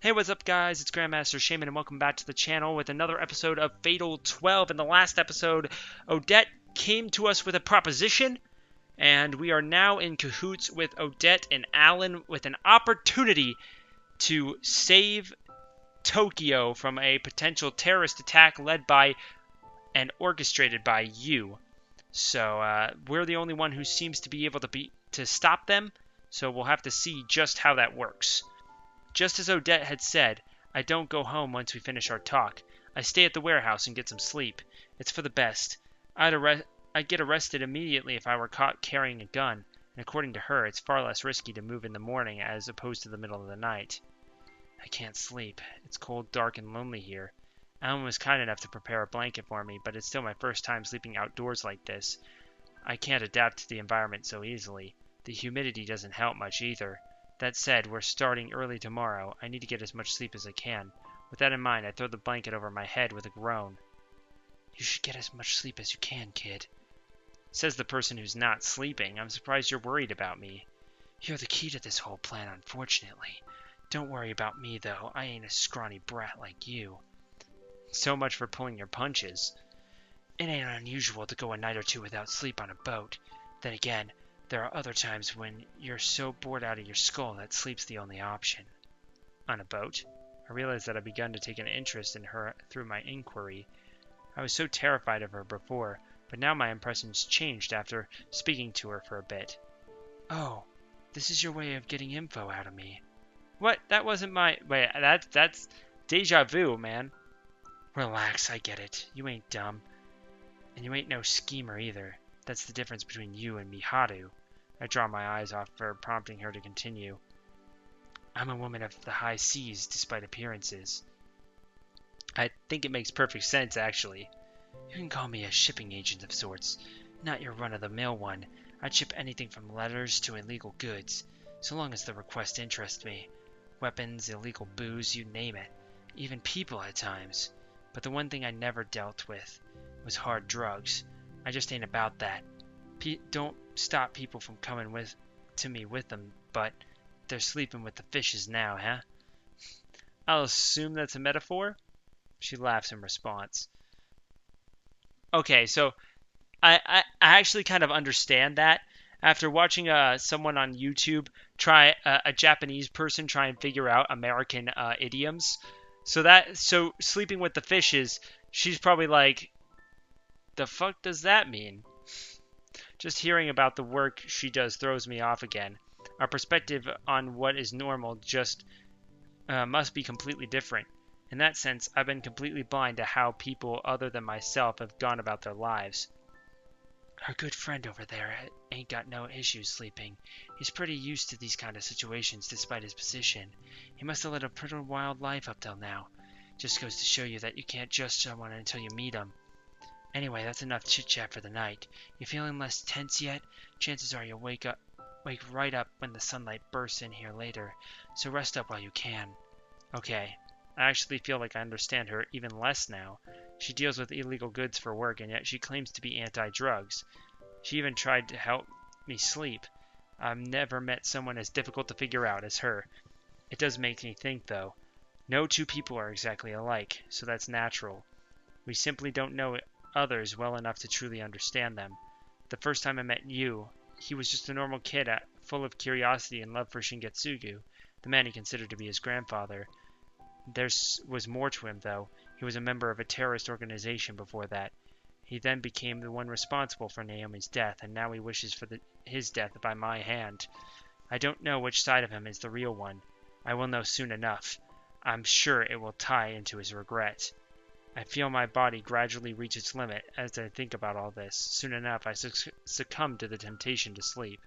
Hey, what's up, guys? It's Grandmaster Shaymin, and welcome back to the channel with another episode of Fatal 12. In the last episode, Odette came to us with a proposition, and we are now in cahoots with Odette and Alan with an opportunity to save Tokyo from a potential terrorist attack led by and orchestrated by you. So we're the only one who seems to be able to stop them, so we'll have to see just how that works. Just as Odette had said, I don't go home once we finish our talk. I stay at the warehouse and get some sleep. It's for the best. I'd get arrested immediately if I were caught carrying a gun, and according to her, it's far less risky to move in the morning as opposed to the middle of the night. I can't sleep. It's cold, dark, and lonely here. Alan was kind enough to prepare a blanket for me, but it's still my first time sleeping outdoors like this. I can't adapt to the environment so easily. The humidity doesn't help much either. That said, we're starting early tomorrow. I need to get as much sleep as I can. With that in mind, I throw the blanket over my head with a groan. You should get as much sleep as you can, kid. Says the person who's not sleeping. I'm surprised you're worried about me. You're the key to this whole plan, unfortunately. Don't worry about me, though. I ain't a scrawny brat like you. So much for pulling your punches. It ain't unusual to go a night or two without sleep on a boat. Then again, there are other times when you're so bored out of your skull that sleep's the only option. On a boat? I realized that I'd begun to take an interest in her through my inquiry. I was so terrified of her before, but now my impressions changed after speaking to her for a bit. Oh, this is your way of getting info out of me. What? That wasn't my... Wait, that's deja vu, man. Relax, I get it. You ain't dumb. And you ain't no schemer either. That's the difference between you and Miharu. I draw my eyes off her, prompting her to continue. I'm a woman of the high seas, despite appearances. I think it makes perfect sense, actually. You can call me a shipping agent of sorts, not your run-of-the-mill one. I'd ship anything from letters to illegal goods, so long as the request interests me. Weapons, illegal booze, you name it. Even people at times. But the one thing I never dealt with was hard drugs. I just ain't about that. Don't stop people from coming to me with them, but they're sleeping with the fishes now, huh? I'll assume that's a metaphor? She laughs in response. Okay, so I actually kind of understand that. After watching someone on YouTube try a Japanese person try and figure out American idioms, so sleeping with the fishes, she's probably like, the fuck does that mean? Just hearing about the work she does throws me off again. Our perspective on what is normal just must be completely different. In that sense, I've been completely blind to how people other than myself have gone about their lives. Our good friend over there ain't got no issues sleeping. He's pretty used to these kind of situations despite his position. He must have led a pretty wild life up till now. Just goes to show you that you can't judge someone until you meet him. Anyway, that's enough chit-chat for the night. You feeling less tense yet? Chances are you'll wake right up when the sunlight bursts in here later, so rest up while you can. Okay, I actually feel like I understand her even less now. She deals with illegal goods for work, and yet she claims to be anti-drugs. She even tried to help me sleep. I've never met someone as difficult to figure out as her. It does make me think, though. No two people are exactly alike, so that's natural. We simply don't know others well enough to truly understand them. The first time I met you, he was just a normal kid full of curiosity and love for Shingetsugu, the man he considered to be his grandfather. There was more to him, though. He was a member of a terrorist organization before that. He then became the one responsible for Naomi's death, and now he wishes for his death by my hand. I don't know which side of him is the real one. I will know soon enough. I'm sure it will tie into his regret. I feel my body gradually reach its limit as I think about all this. Soon enough, I succumb to the temptation to sleep.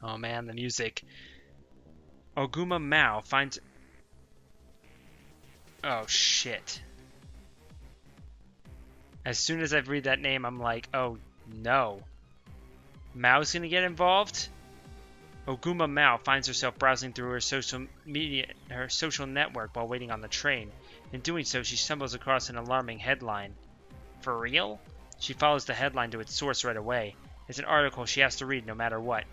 Oh man, the music. Oguma Mao finds... Oh shit. As soon as I read that name, I'm like, oh no. Mao's gonna get involved? Oguma Mao finds herself browsing through her social network while waiting on the train. In doing so, she stumbles across an alarming headline. For real? She follows the headline to its source right away. It's an article she has to read no matter what.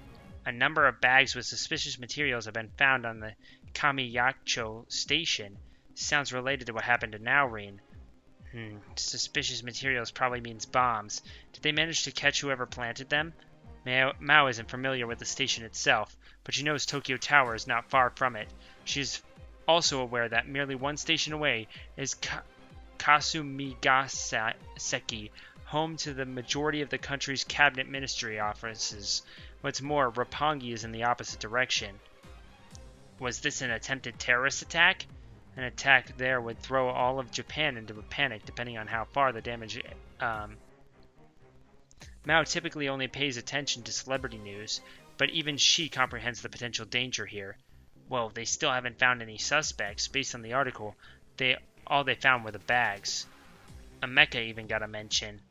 A number of bags with suspicious materials have been found on the Kamiyacho station. Sounds related to what happened to Naureen. Suspicious materials probably means bombs. Did they manage to catch whoever planted them? Mao isn't familiar with the station itself, but she knows Tokyo Tower is not far from it. She is also aware that merely one station away is Kasumigaseki, home to the majority of the country's cabinet ministry offices. What's more, Roppongi is in the opposite direction. Was this an attempted terrorist attack? An attack there would throw all of Japan into a panic, depending on how far the damage... Mao typically only pays attention to celebrity news, but even she comprehends the potential danger here. Well, they still haven't found any suspects. Based on the article, all they found were the bags. Emeka even got a mention.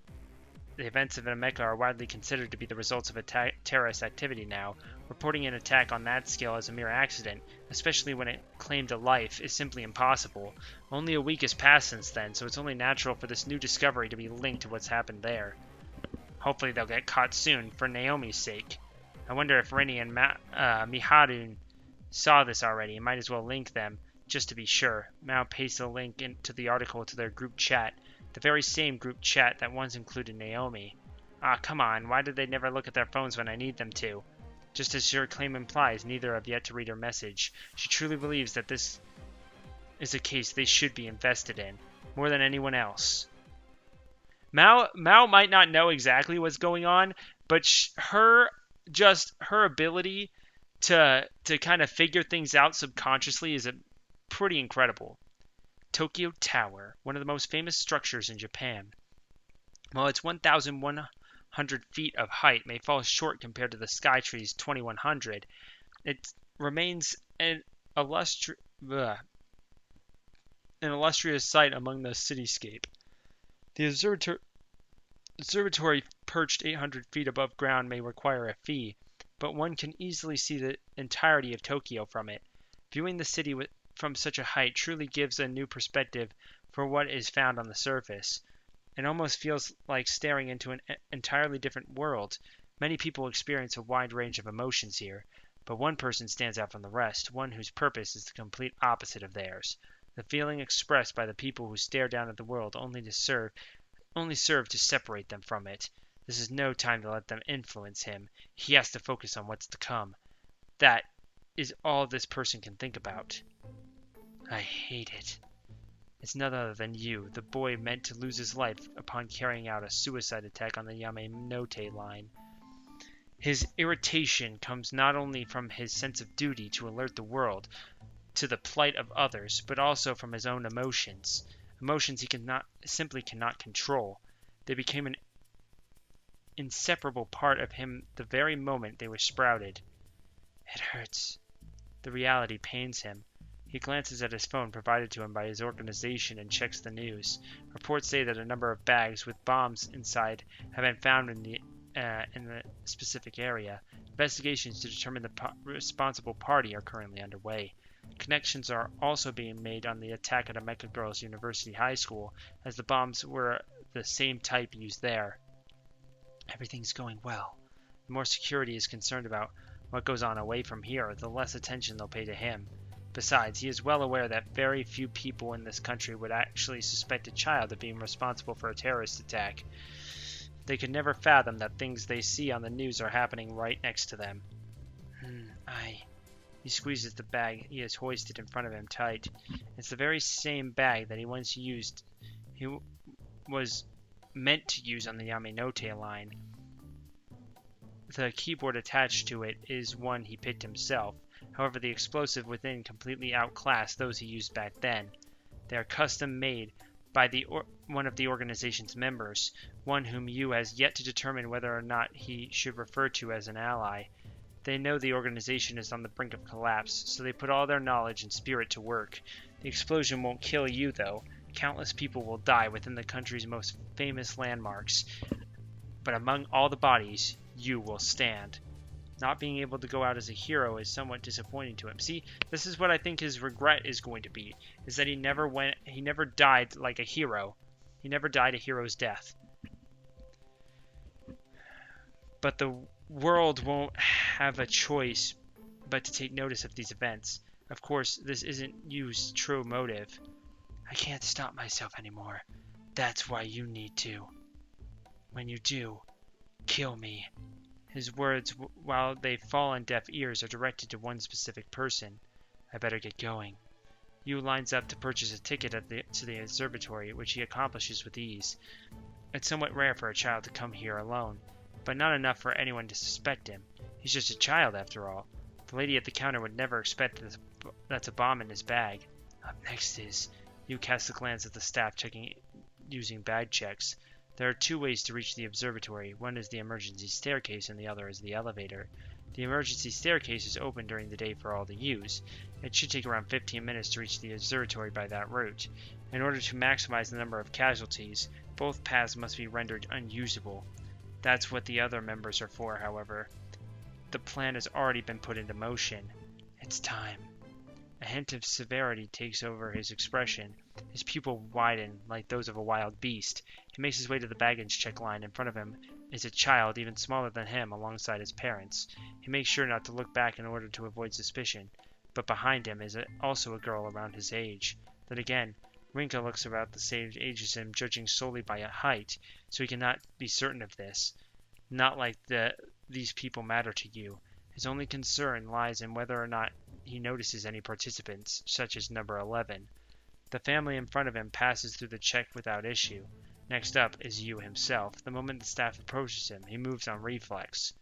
The events of Emeka are widely considered to be the results of a terrorist activity now. Reporting an attack on that scale as a mere accident, especially when it claimed a life, is simply impossible. Only a week has passed since then, so it's only natural for this new discovery to be linked to what's happened there. Hopefully they'll get caught soon, for Naomi's sake. I wonder if Rini and Miharu saw this already. Might as well link them, just to be sure. Mao pastes a link into the article to their group chat. The very same group chat that once included Naomi. Ah, come on, why did they never look at their phones when I need them to? Just as her claim implies, neither have yet to read her message. She truly believes that this is a case they should be invested in, more than anyone else. Mao might not know exactly what's going on, but her ability to kind of figure things out subconsciously is pretty incredible. Tokyo Tower, one of the most famous structures in Japan. While its 1,100 feet of height may fall short compared to the Skytree's 2,100, it remains an illustrious sight among the cityscape. The observatory perched 800 feet above ground may require a fee, but one can easily see the entirety of Tokyo from it. Viewing the city from such a height truly gives a new perspective for what is found on the surface. It almost feels like staring into an entirely different world. Many people experience a wide range of emotions here, but one person stands out from the rest, one whose purpose is the complete opposite of theirs. The feeling expressed by the people who stare down at the world only serve to separate them from it. This is no time to let them influence him. He has to focus on what's to come. That is all this person can think about. I hate it. It's none other than you, the boy meant to lose his life upon carrying out a suicide attack on the Yamanote line. His irritation comes not only from his sense of duty to alert the world to the plight of others, but also from his own emotions. Emotions he simply cannot control. They became an inseparable part of him the very moment they were sprouted. It hurts. The reality pains him. He glances at his phone provided to him by his organization and checks the news. Reports say that a number of bags with bombs inside have been found in the specific area. Investigations to determine the responsible party are currently underway. Connections are also being made on the attack at Emeka Girls University High School, as the bombs were the same type used there. Everything's going well. The more security is concerned about what goes on away from here, the less attention they'll pay to him. Besides, he is well aware that very few people in this country would actually suspect a child of being responsible for a terrorist attack. They could never fathom that things they see on the news are happening right next to them. He squeezes the bag he has hoisted in front of him tight. It's the very same bag that he once used. He was meant to use on the Yamanote line. The keyboard attached to it is one he picked himself. However, the explosive within completely outclassed those he used back then. They are custom made by one of the organization's members, one whom Yu has yet to determine whether or not he should refer to as an ally. They know the organization is on the brink of collapse, so they put all their knowledge and spirit to work. The explosion won't kill you, though. Countless people will die within the country's most famous landmarks. But among all the bodies, you will stand. Not being able to go out as a hero is somewhat disappointing to him. See, this is what I think his regret is going to be, is that he never died like a hero. He never died a hero's death. But the world won't have a choice but to take notice of these events. Of course, this isn't Yu's true motive. I can't stop myself anymore. That's why you need to. When you do, kill me. His words, while they fall on deaf ears, are directed to one specific person. I better get going. Yu lines up to purchase a ticket to the observatory, which he accomplishes with ease. It's somewhat rare for a child to come here alone, but not enough for anyone to suspect him. He's just a child, after all. The lady at the counter would never expect that's a bomb in his bag. Up next is... Yu casts a glance at the staff checking using bag checks. There are two ways to reach the observatory. One is the emergency staircase and the other is the elevator. The emergency staircase is open during the day for all to use. It should take around 15 minutes to reach the observatory by that route. In order to maximize the number of casualties, both paths must be rendered unusable. That's what the other members are for, however. The plan has already been put into motion. It's time. A hint of severity takes over his expression. His pupils widen like those of a wild beast. He makes his way to the baggage check line. In front of him is a child even smaller than him alongside his parents. He makes sure not to look back in order to avoid suspicion. But behind him is also a girl around his age. Then again, Rinka looks about the same age as him, judging solely by height, so he cannot be certain of this. Not like these people matter to you. His only concern lies in whether or not he notices any participants, such as number 11. The family in front of him passes through the check without issue. Next up is Yu himself. The moment the staff approaches him, he moves on reflex.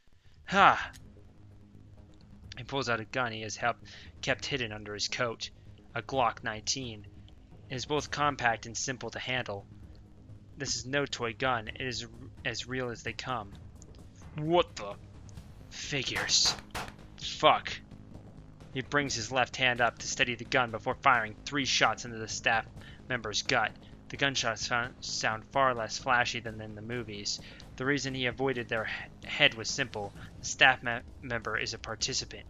Ha! He pulls out a gun he has kept hidden under his coat. A Glock 19. It is both compact and simple to handle. This is no toy gun. It is as real as they come. What the? Figures. Fuck. He brings his left hand up to steady the gun before firing 3 shots into the staff member's gut. The gunshots sound far less flashy than in the movies. The reason he avoided their head was simple. The staff member is a participant.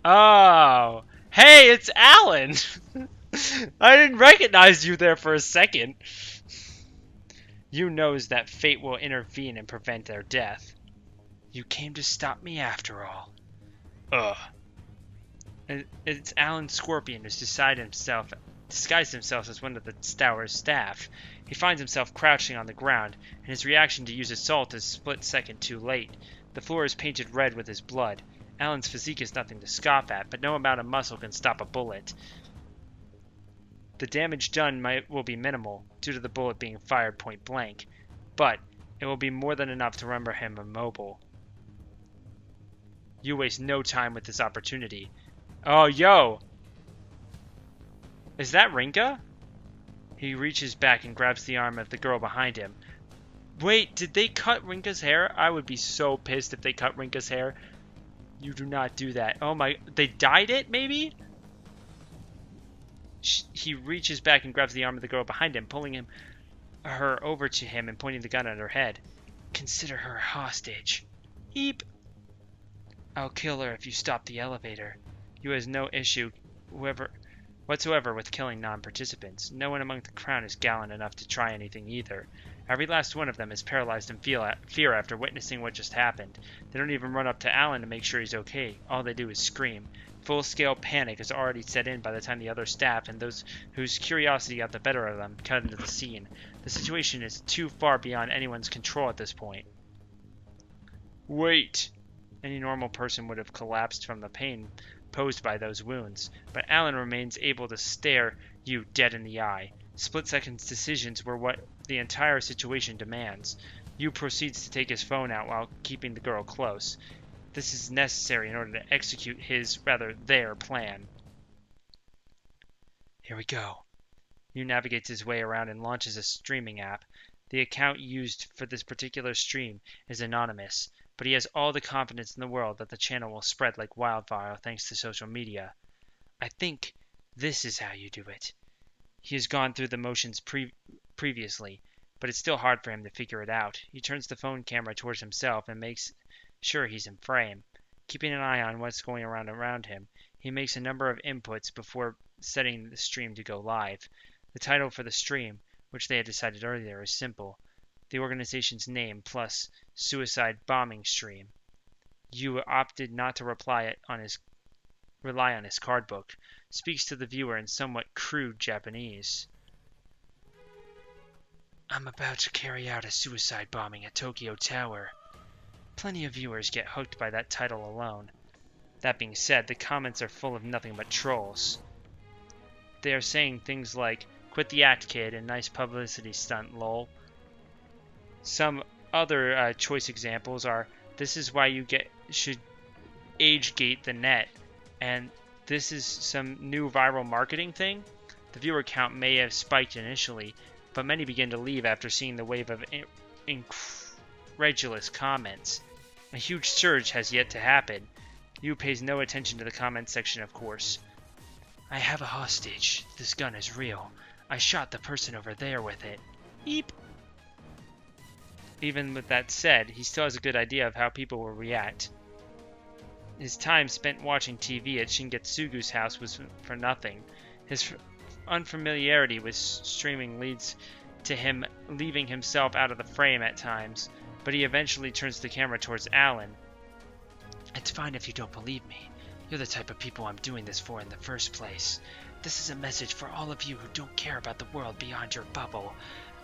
Oh! Hey, it's Alan! I didn't recognize you there for a second. Yu knows that fate will intervene and prevent their death. You came to stop me after all. Ugh. It's Alan Scorpion who's disguised himself as one of the Stour's staff. He finds himself crouching on the ground, and his reaction to use assault is a split second too late. The floor is painted red with his blood. Alan's physique is nothing to scoff at, but no amount of muscle can stop a bullet. The damage done will be minimal, due to the bullet being fired point blank, but it will be more than enough to render him immobile. You waste no time with this opportunity. Oh, yo! Is that Rinka? He reaches back and grabs the arm of the girl behind him. Wait, did they cut Rinka's hair? I would be so pissed if they cut Rinka's hair. You do not do that. Oh my, they dyed it, maybe? He reaches back and grabs the arm of the girl behind him, pulling her over to him and pointing the gun at her head. Consider her a hostage. Eep. I'll kill her if you stop the elevator. Yu has no issue whatsoever with killing non-participants. No one among the crowd is gallant enough to try anything either. Every last one of them is paralyzed in fear after witnessing what just happened. They don't even run up to Alan to make sure he's okay. All they do is scream. Full-scale panic has already set in by the time the other staff and those whose curiosity got the better of them cut into the scene. The situation is too far beyond anyone's control at this point. Wait! Any normal person would have collapsed from the pain posed by those wounds, but Alan remains able to stare Yu dead in the eye. Split-second decisions were what the entire situation demands. Yu proceeds to take his phone out while keeping the girl close. This is necessary in order to execute their plan. Here we go. Yu navigates his way around and launches a streaming app. The account used for this particular stream is anonymous, but he has all the confidence in the world that the channel will spread like wildfire thanks to social media. I think this is how you do it. He has gone through the motions previously, but it's still hard for him to figure it out. He turns the phone camera towards himself and makes sure he's in frame. Keeping an eye on what's going around him, he makes a number of inputs before setting the stream to go live. The title for the stream, which they had decided earlier, is simple. the organization's name plus suicide bombing stream. Yu opted not to rely on his card book. Speaks to the viewer in somewhat crude Japanese. I'm about to carry out a suicide bombing at Tokyo Tower. Plenty of viewers get hooked by that title alone. That being said, the comments are full of nothing but trolls. They are saying things like, "Quit the act, kid," and "nice publicity stunt, lol." Some other choice examples are, "This is why you should age gate the net," and "This is some new viral marketing thing." The viewer count may have spiked initially, but many begin to leave after seeing the wave of incredulous comments. A huge surge has yet to happen. Yu pays no attention to the comment section, of course. I have a hostage. This gun is real. I shot the person over there with it. Eep. Even with that said, he still has a good idea of how people will react. His time spent watching TV at Shingetsugu's house was for nothing. His unfamiliarity with streaming leads to him leaving himself out of the frame at times, but he eventually turns the camera towards Alan. It's fine if you don't believe me. You're the type of people I'm doing this for in the first place. This is a message for all of you who don't care about the world beyond your bubble.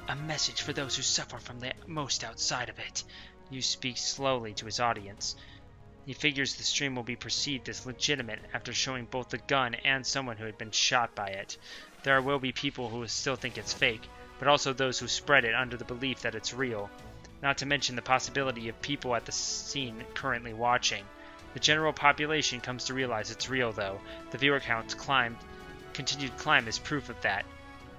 A message for those who suffer from the most outside of it. Yu speaks slowly to his audience. He figures the stream will be perceived as legitimate after showing both the gun and someone who had been shot by it. There will be people who will still think it's fake, but also those who spread it under the belief that it's real. Not to mention the possibility of people at the scene currently watching. The general population comes to realize it's real, though. The viewer count's continued climb is proof of that.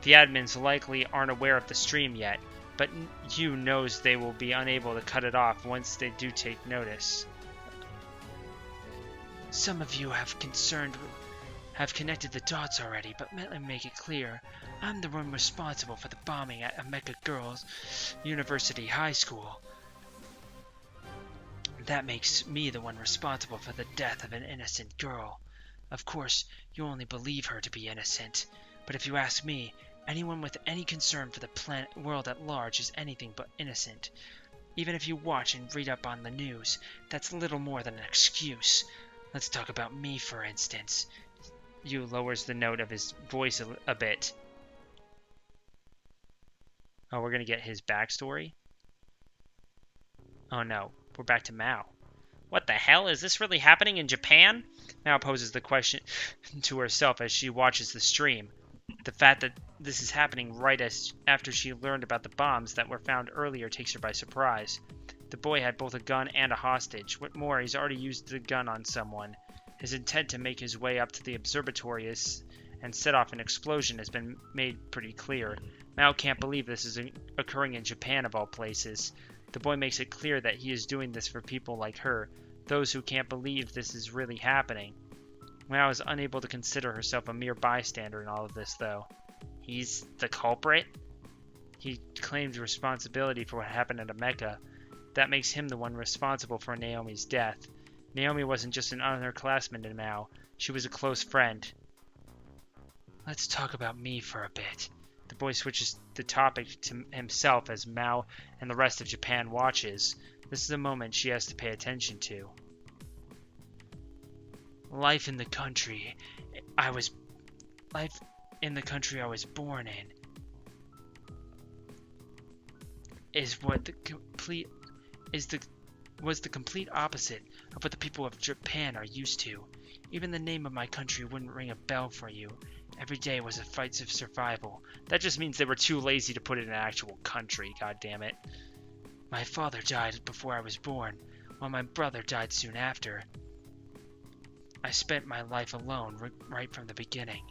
The admins likely aren't aware of the stream yet, but Yu knows they will be unable to cut it off once they do take notice. Some of you have connected the dots already, but let me make it clear. I'm the one responsible for the bombing at Omega Girls University High School. That makes me the one responsible for the death of an innocent girl. Of course, you only believe her to be innocent, but if you ask me, anyone with any concern for the world at large is anything but innocent. Even if you watch and read up on the news, that's little more than an excuse. Let's talk about me, for instance. Yu lowers the note of his voice a bit. Oh, we're going to get his backstory? Oh no, we're back to Mao. What the hell? Is this really happening in Japan? Mao poses the question to herself as she watches the stream. The fact that this is happening right after she learned about the bombs that were found earlier takes her by surprise. The boy had both a gun and a hostage. What more, he's already used the gun on someone. His intent to make his way up to the observatory and set off an explosion has been made pretty clear. Mao can't believe this is occurring in Japan of all places. The boy makes it clear that he is doing this for people like her, those who can't believe this is really happening. Mao is unable to consider herself a mere bystander in all of this, though. He's the culprit? He claims responsibility for what happened at Omega. That makes him the one responsible for Naomi's death. Naomi wasn't just an underclassman to Mao. She was a close friend. Let's talk about me for a bit. The boy switches the topic to himself as Mao and the rest of Japan watches. This is a moment she has to pay attention to. Life in the country I was born in was the complete opposite of what the people of Japan are used to. Even the name of my country wouldn't ring a bell for you. Every day was a fight of survival. That just means they were too lazy to put it in an actual country, goddammit. My father died before I was born, while my brother died soon after. I spent my life alone right from the beginning.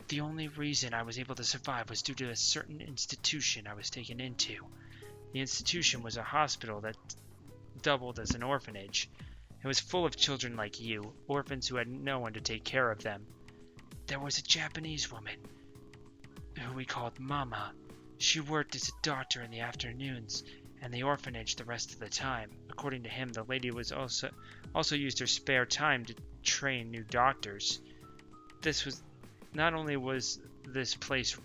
The only reason I was able to survive was due to a certain institution I was taken into. The institution was a hospital that doubled as an orphanage. It was full of children like you, orphans who had no one to take care of them. There was a Japanese woman, who we called Mama. She worked as a doctor in the afternoons, and the orphanage the rest of the time. According to him, the lady was also used her spare time to train new doctors. Not only was this place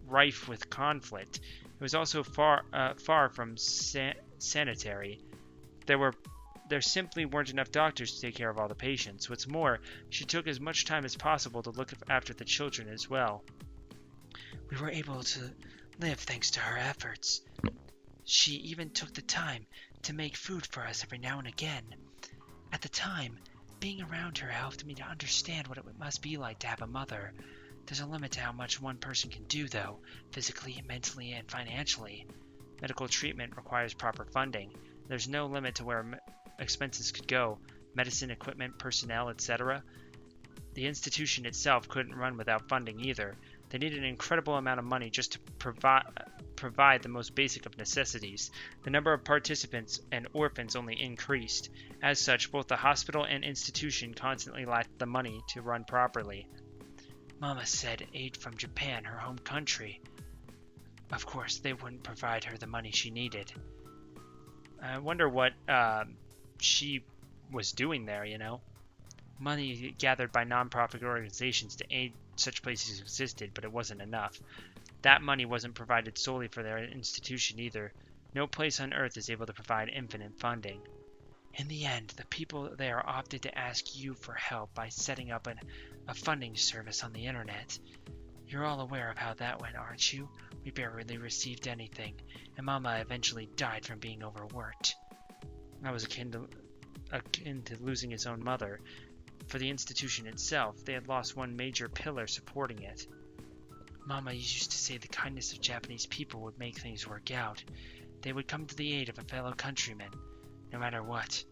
rife with conflict, It was also far from sanitary. There simply weren't enough doctors to take care of all the patients. What's more, she took as much time as possible to look after the children as well. We were able to live thanks to her efforts. She even took the time to make food for us every now and again. At the time, being around her helped me to understand what it must be like to have a mother. There's a limit to how much one person can do, though, physically, mentally, and financially. Medical treatment requires proper funding. There's no limit to where expenses could go. Medicine, equipment, personnel, etc. The institution itself couldn't run without funding either. They needed an incredible amount of money just to provide the most basic of necessities. The number of participants and orphans only increased. As such, both the hospital and institution constantly lacked the money to run properly. Mama said aid from Japan, her home country. Of course, they wouldn't provide her the money she needed. I wonder what she was doing there, you know? Money gathered by non-profit organizations to aid such places existed, but it wasn't enough. That money wasn't provided solely for their institution either. No place on Earth is able to provide infinite funding. In the end, the people there opted to ask you for help by setting up a funding service on the internet. You're all aware of how that went, aren't you? We barely received anything, and Mama eventually died from being overworked. That was akin to losing his own mother. For the institution itself, they had lost one major pillar supporting it. Mama used to say the kindness of Japanese people would make things work out. They would come to the aid of a fellow countryman, no matter what.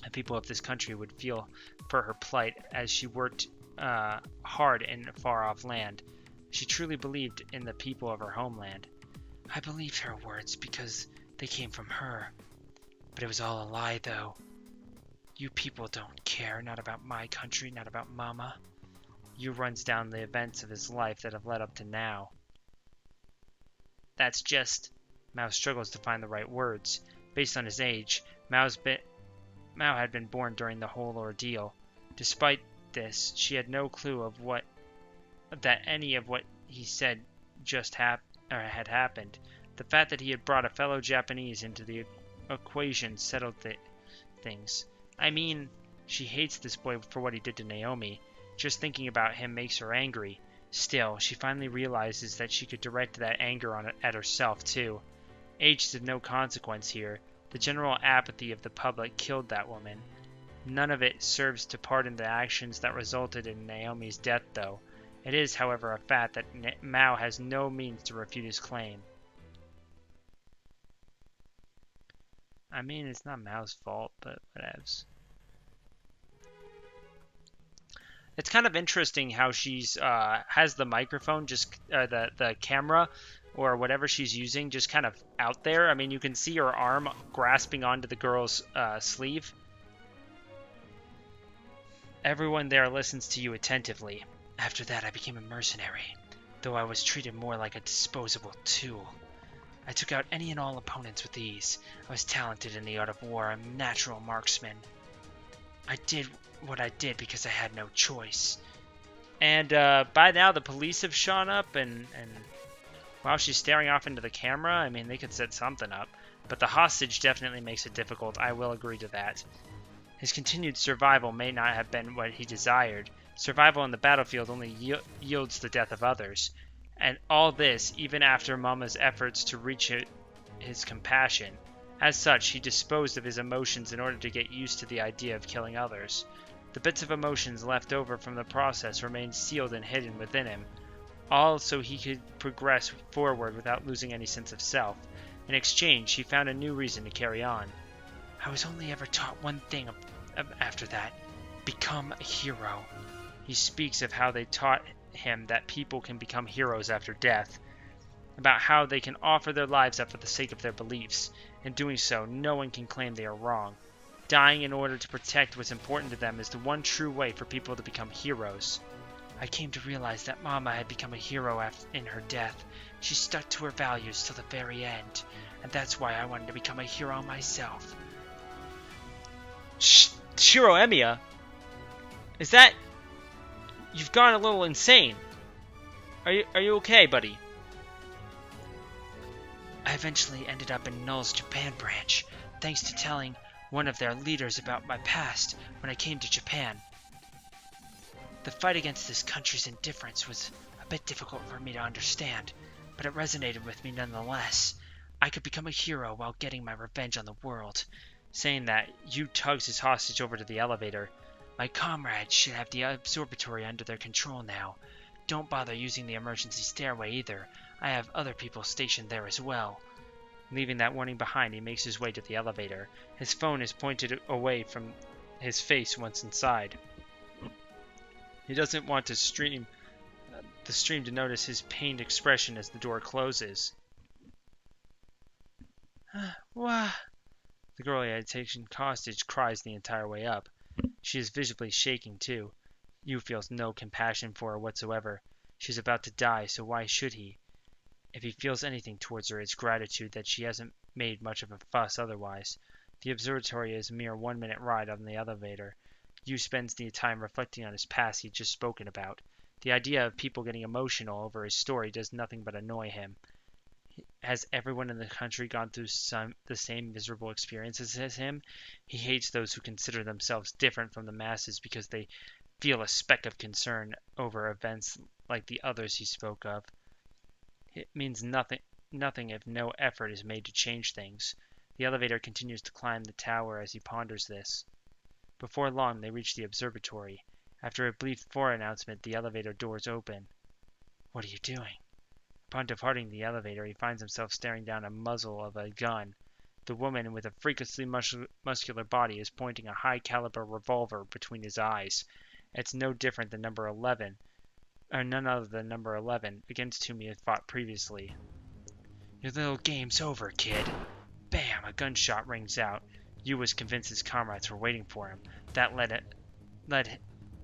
The people of this country would feel for her plight as she worked hard in a far-off land. She truly believed in the people of her homeland. I believed her words because they came from her. But it was all a lie, though. You people don't care, not about my country, not about Mama. Yu runs down the events of his life that have led up to now. That's just... Mao struggles to find the right words. Based on his age, Mao had been born during the whole ordeal. Despite this, she had no clue that any of what he said had happened. The fact that he had brought a fellow Japanese into the equation settled things. I mean, she hates this boy for what he did to Naomi. Just thinking about him makes her angry. Still, she finally realizes that she could direct that anger at herself, too. Age is of no consequence here. The general apathy of the public killed that woman. None of it serves to pardon the actions that resulted in Naomi's death, though. It is, however, a fact that Mao has no means to refute his claim. I mean, it's not Mao's fault, but whatevs. It's kind of interesting how she's has the microphone, the camera, or whatever she's using, just kind of out there. I mean, you can see her arm grasping onto the girl's sleeve. Everyone there listens to you attentively. After that, I became a mercenary, though I was treated more like a disposable tool. I took out any and all opponents with ease. I was talented in the art of war, a natural marksman. I did what I did because I had no choice. And by now the police have shown up, and while she's staring off into the camera, I mean, they could set something up. But the hostage definitely makes it difficult, I will agree to that. His continued survival may not have been what he desired. Survival on the battlefield only yields the death of others. And all this, even after Mama's efforts to reach his compassion. As such, he disposed of his emotions in order to get used to the idea of killing others. The bits of emotions left over from the process remained sealed and hidden within him, all so he could progress forward without losing any sense of self. In exchange, he found a new reason to carry on. I was only ever taught one thing after that: become a hero. He speaks of how they taught him that people can become heroes after death, about how they can offer their lives up for the sake of their beliefs. In doing so, no one can claim they are wrong. Dying in order to protect what's important to them is the one true way for people to become heroes. I came to realize that Mama had become a hero in her death. She stuck to her values till the very end, and that's why I wanted to become a hero myself. Shiro Emiya? Is that... You've gone a little insane. Are you okay, buddy? eventually ended up in Null's Japan branch, thanks to telling one of their leaders about my past when I came to Japan. The fight against this country's indifference was a bit difficult for me to understand, but it resonated with me nonetheless. I could become a hero while getting my revenge on the world. Saying that, Yu tugs his hostage over to the elevator. My comrades should have the observatory under their control now. Don't bother using the emergency stairway either. I have other people stationed there as well. Leaving that warning behind, he makes his way to the elevator. His phone is pointed away from his face once inside. He doesn't want the stream to notice his pained expression as the door closes. Wah! The girl he had taken hostage cries the entire way up. She is visibly shaking too. Yu feels no compassion for her whatsoever. She's about to die, so why should he? If he feels anything towards her, it's gratitude that she hasn't made much of a fuss otherwise. The observatory is a mere 1-minute ride on the elevator. Yu spends the time reflecting on his past he'd just spoken about. The idea of people getting emotional over his story does nothing but annoy him. Has everyone in the country gone through the same miserable experiences as him? He hates those who consider themselves different from the masses because they feel a speck of concern over events like the others he spoke of. It means nothing if no effort is made to change things. The elevator continues to climb the tower as he ponders this. Before long, they reach the observatory. After a brief announcement, the elevator doors open. What are you doing? Upon departing the elevator, he finds himself staring down a muzzle of a gun. The woman with a freakishly muscular body is pointing a high-caliber revolver between his eyes. It's no different than number 11, or none other than number 11, against whom he had fought previously. Your little game's over, kid. Bam! A gunshot rings out. Yu was convinced his comrades were waiting for him. That led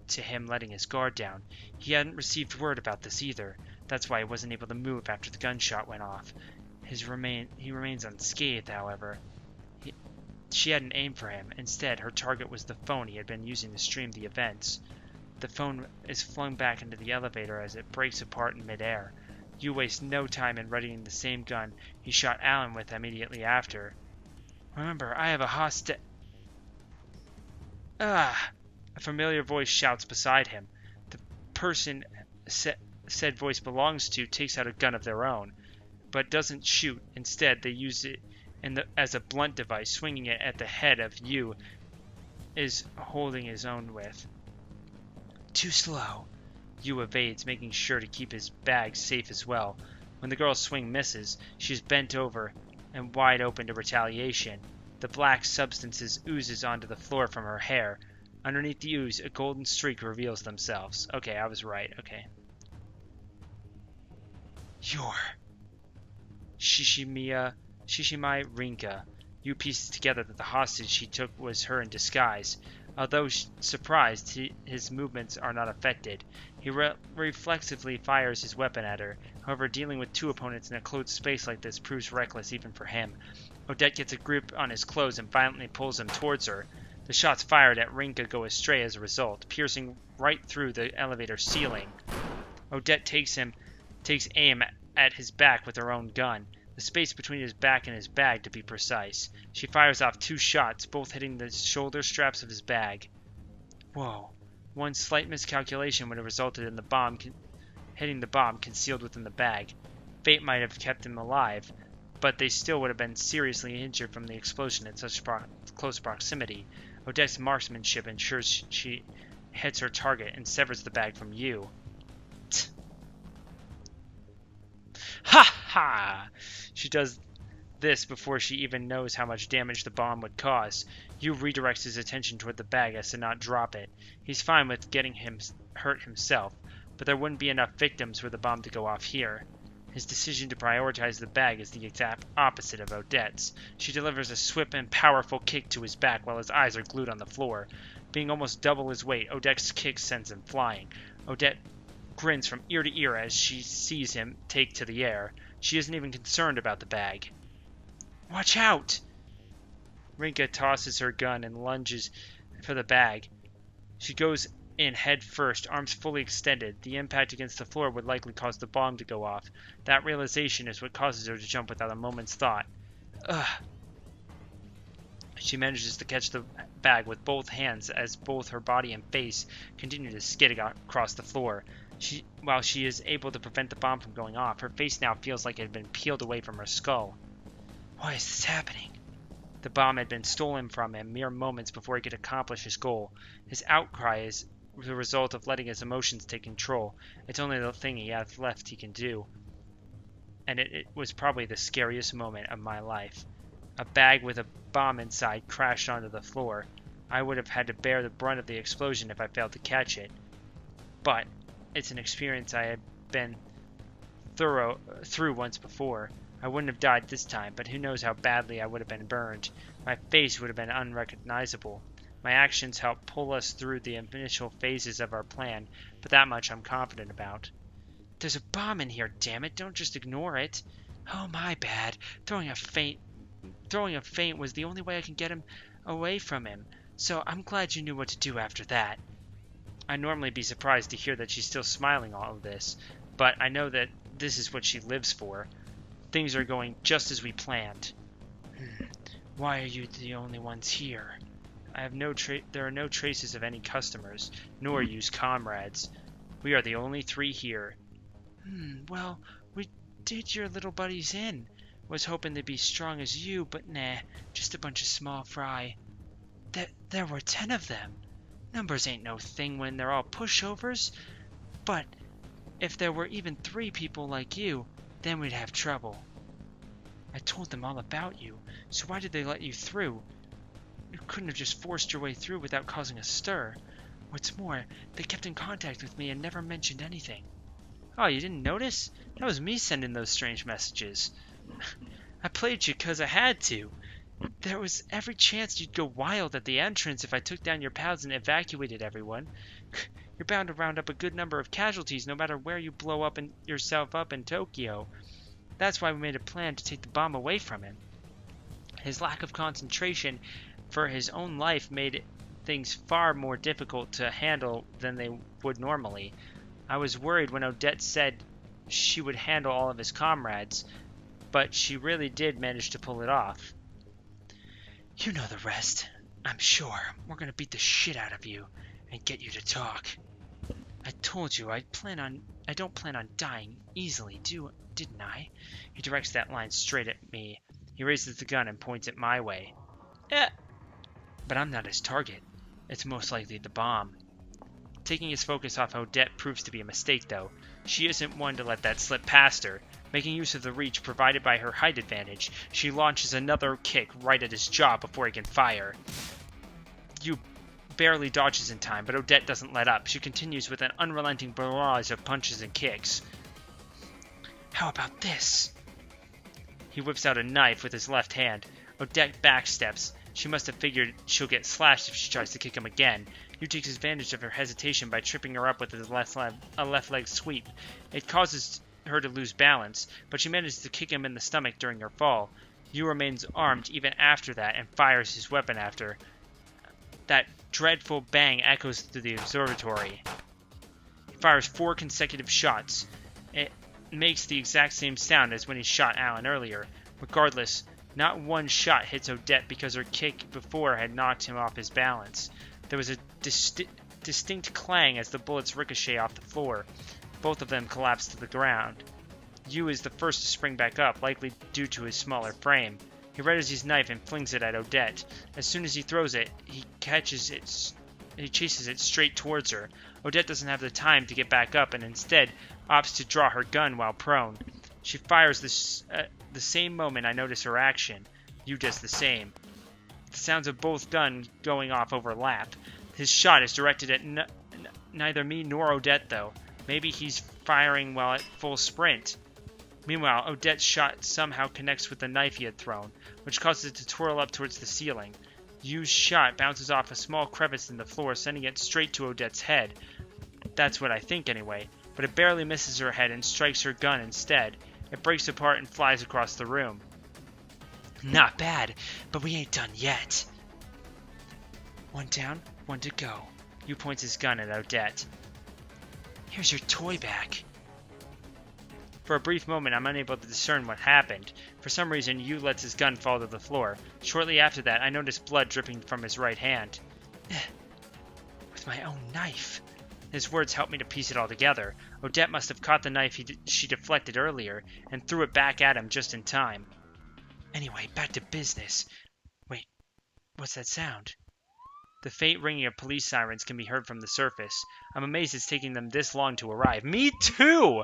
to him letting his guard down. He hadn't received word about this either. That's why he wasn't able to move after the gunshot went off. He remains unscathed, however. She hadn't aimed for him. Instead, her target was the phone he had been using to stream the events. The phone is flung back into the elevator as it breaks apart in midair. Yu wastes no time in readying the same gun he shot Alan with immediately after. Remember, I have a hostage. Ah! A familiar voice shouts beside him. The person said voice belongs to takes out a gun of their own, but doesn't shoot. Instead, they use it as a blunt device, swinging it at the head of Yu is holding his own with. Too slow. Yu evades, making sure to keep his bag safe as well. When the girl's swing misses, she's bent over and wide open to retaliation. The black substances oozes onto the floor from her hair. Underneath the ooze, a golden streak reveals themselves. Okay, I was right. Okay. You're Shishimai Rinka. Yu pieces together that the hostage she took was her in disguise. Although surprised, his movements are not affected. He reflexively fires his weapon at her. However, dealing with two opponents in a closed space like this proves reckless even for him. Odette gets a grip on his clothes and violently pulls him towards her. The shots fired at Rinka go astray as a result, piercing right through the elevator ceiling. Odette takes aim at his back with her own gun, the space between his back and his bag to be precise. She fires off 2 shots, both hitting the shoulder straps of his bag. Whoa. One slight miscalculation would have resulted in hitting the bomb concealed within the bag. Fate might have kept him alive, but they still would have been seriously injured from the explosion at such close proximity. Odette's marksmanship ensures she hits her target and severs the bag from Yu. Ha ha! She does this before she even knows how much damage the bomb would cause. Yu redirects his attention toward the bag as to not drop it. He's fine with getting hurt himself, but there wouldn't be enough victims for the bomb to go off here. His decision to prioritize the bag is the exact opposite of Odette's. She delivers a swift and powerful kick to his back while his eyes are glued on the floor. Being almost double his weight, Odette's kick sends him flying. Odette grins from ear to ear as she sees him take to the air. She isn't even concerned about the bag. Watch out! Rinka tosses her gun and lunges for the bag. She goes in head first, arms fully extended. The impact against the floor would likely cause the bomb to go off. That realization is what causes her to jump without a moment's thought. Ugh. She manages to catch the bag with both hands as both her body and face continue to skid across the floor. While she is able to prevent the bomb from going off, her face now feels like it had been peeled away from her skull. Why is this happening? The bomb had been stolen from him mere moments before he could accomplish his goal. His outcry is the result of letting his emotions take control. It's only the thing he has left he can do. And it was probably the scariest moment of my life. A bag with a bomb inside crashed onto the floor. I would have had to bear the brunt of the explosion if I failed to catch it. But it's an experience I had been through once before. I wouldn't have died this time, but who knows how badly I would have been burned. My face would have been unrecognizable. My actions helped pull us through the initial phases of our plan, but that much I'm confident about. There's a bomb in here, damn it, don't just ignore it. Oh, my bad. Throwing a feint was the only way I can get him away from him, so I'm glad you knew what to do after that. I'd normally be surprised to hear that she's still smiling all of this, but I know that this is what she lives for. Things are going just as we planned. Why are you the only ones here? There are no traces of any customers, nor used comrades. We are the only three here. Well, we did your little buddies in. Was hoping they'd be strong as you, but nah, just a bunch of small fry. There were 10 of them. Numbers ain't no thing when they're all pushovers. But if there were even 3 people like you, then we'd have trouble. I told them all about you, so why did they let you through? You couldn't have just forced your way through without causing a stir. What's more, they kept in contact with me and never mentioned anything. Oh, you didn't notice? That was me sending those strange messages. I played you 'cause I had to. There was every chance you'd go wild at the entrance if I took down your pals and evacuated everyone. You're bound to round up a good number of casualties no matter where you blow up yourself up in Tokyo. That's why we made a plan to take the bomb away from him. His lack of concentration for his own life made things far more difficult to handle than they would normally. I was worried when Odette said she would handle all of his comrades, but she really did manage to pull it off. You know the rest, I'm sure. We're gonna beat the shit out of you and get you to talk. I told you I don't plan on dying easily, didn't I? He directs that line straight at me. He raises the gun and points it my way. But I'm not his target. It's most likely the bomb. Taking his focus off Odette proves to be a mistake, though. She isn't one to let that slip past her. Making use of the reach provided by her height advantage, she launches another kick right at his jaw before he can fire. You barely dodges in time, but Odette doesn't let up. She continues with an unrelenting barrage of punches and kicks. How about this? He whips out a knife with his left hand. Odette backsteps. She must have figured she'll get slashed if she tries to kick him again. Yu takes advantage of her hesitation by tripping her up with a left leg sweep. It causes her to lose balance, but she manages to kick him in the stomach during her fall. Yu remains armed even after that and fires his weapon after. That dreadful bang echoes through the observatory. He fires 4 consecutive shots. It makes the exact same sound as when he shot Alan earlier. Regardless, not one shot hits Odette because her kick before had knocked him off his balance. There was a distinct clang as the bullets ricochet off the floor. Both of them collapse to the ground. Yu is the first to spring back up, likely due to his smaller frame. He readies his knife and flings it at Odette. As soon as he throws it, he chases it straight towards her. Odette doesn't have the time to get back up and instead opts to draw her gun while prone. She fires the same moment I notice her action. Yu does the same. The sounds of both guns going off overlap. His shot is directed at neither me nor Odette, though. Maybe he's firing while at full sprint. Meanwhile, Odette's shot somehow connects with the knife he had thrown, which causes it to twirl up towards the ceiling. Yu's shot bounces off a small crevice in the floor, sending it straight to Odette's head. That's what I think anyway, but it barely misses her head and strikes her gun instead. It breaks apart and flies across the room. Not bad, but we ain't done yet. One down, one to go. Yu points his gun at Odette. Here's your toy back. For a brief moment, I'm unable to discern what happened. For some reason, Yu lets his gun fall to the floor. Shortly after that, I notice blood dripping from his right hand. With my own knife. His words help me to piece it all together. Odette must have caught the knife she deflected earlier and threw it back at him just in time. Anyway, back to business. Wait, what's that sound? The faint ringing of police sirens can be heard from the surface. I'm amazed it's taking them this long to arrive. Me too!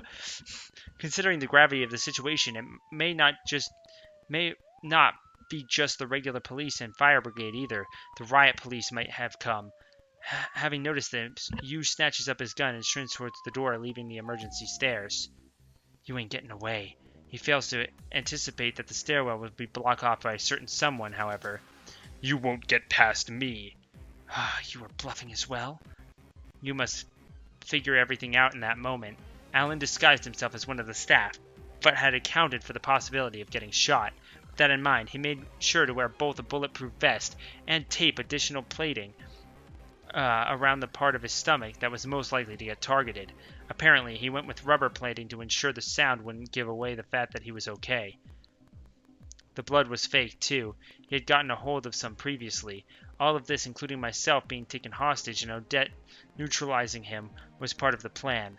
Considering the gravity of the situation, it may not be just the regular police and fire brigade either. The riot police might have come. Having noticed this, Yu snatches up his gun and sprints towards the door, leaving the emergency stairs. You ain't getting away. He fails to anticipate that the stairwell will be blocked off by a certain someone, however. You won't get past me. You were bluffing as well? You must figure everything out in that moment. Alan disguised himself as one of the staff, but had accounted for the possibility of getting shot. With that in mind, he made sure to wear both a bulletproof vest and tape additional plating around the part of his stomach that was most likely to get targeted. Apparently, he went with rubber plating to ensure the sound wouldn't give away the fact that he was okay. The blood was fake, too. He had gotten a hold of some previously. All of this, including myself being taken hostage and Odette neutralizing him, was part of the plan.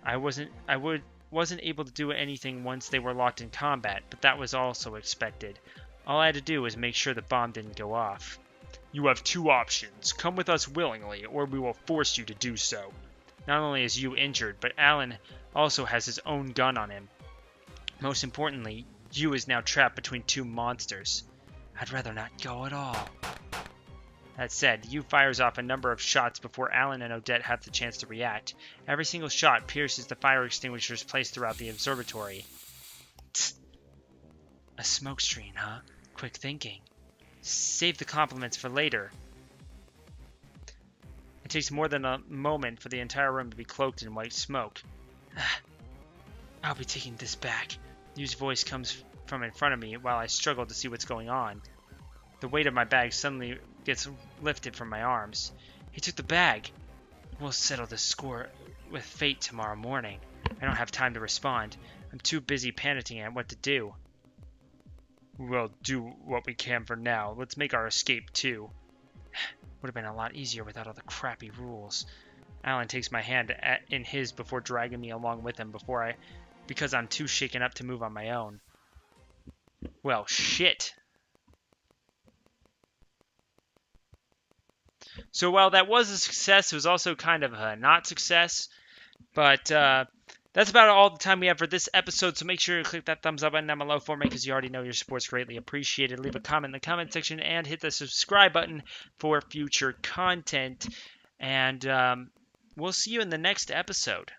I wasn't able to do anything once they were locked in combat, but that was also expected. All I had to do was make sure the bomb didn't go off. You have two options. Come with us willingly, or we will force you to do so. Not only is Yu injured, but Alan also has his own gun on him. Most importantly, Yu is now trapped between two monsters. I'd rather not go at all. That said, Yu fires off a number of shots before Alan and Odette have the chance to react. Every single shot pierces the fire extinguishers placed throughout the observatory. Tsk. A smoke screen, huh? Quick thinking. Save the compliments for later. It takes more than a moment for the entire room to be cloaked in white smoke. I'll be taking this back. Yu's voice comes from in front of me while I struggle to see what's going on. The weight of my bag suddenly gets lifted from my arms. He took the bag. We'll settle the score with fate tomorrow morning. I don't have time to respond. I'm too busy panicking at what to do. We'll do what we can for now. Let's make our escape too. Would have been a lot easier without all the crappy rules. Alan takes my hand in his before dragging me along with him because I'm too shaken up to move on my own. Well, shit. So while that was a success, it was also kind of a not success. But that's about all the time we have for this episode. So make sure to click that thumbs up button down below for me, because you already know your support's greatly appreciated. Leave a comment in the comment section and hit the subscribe button for future content. And we'll see you in the next episode.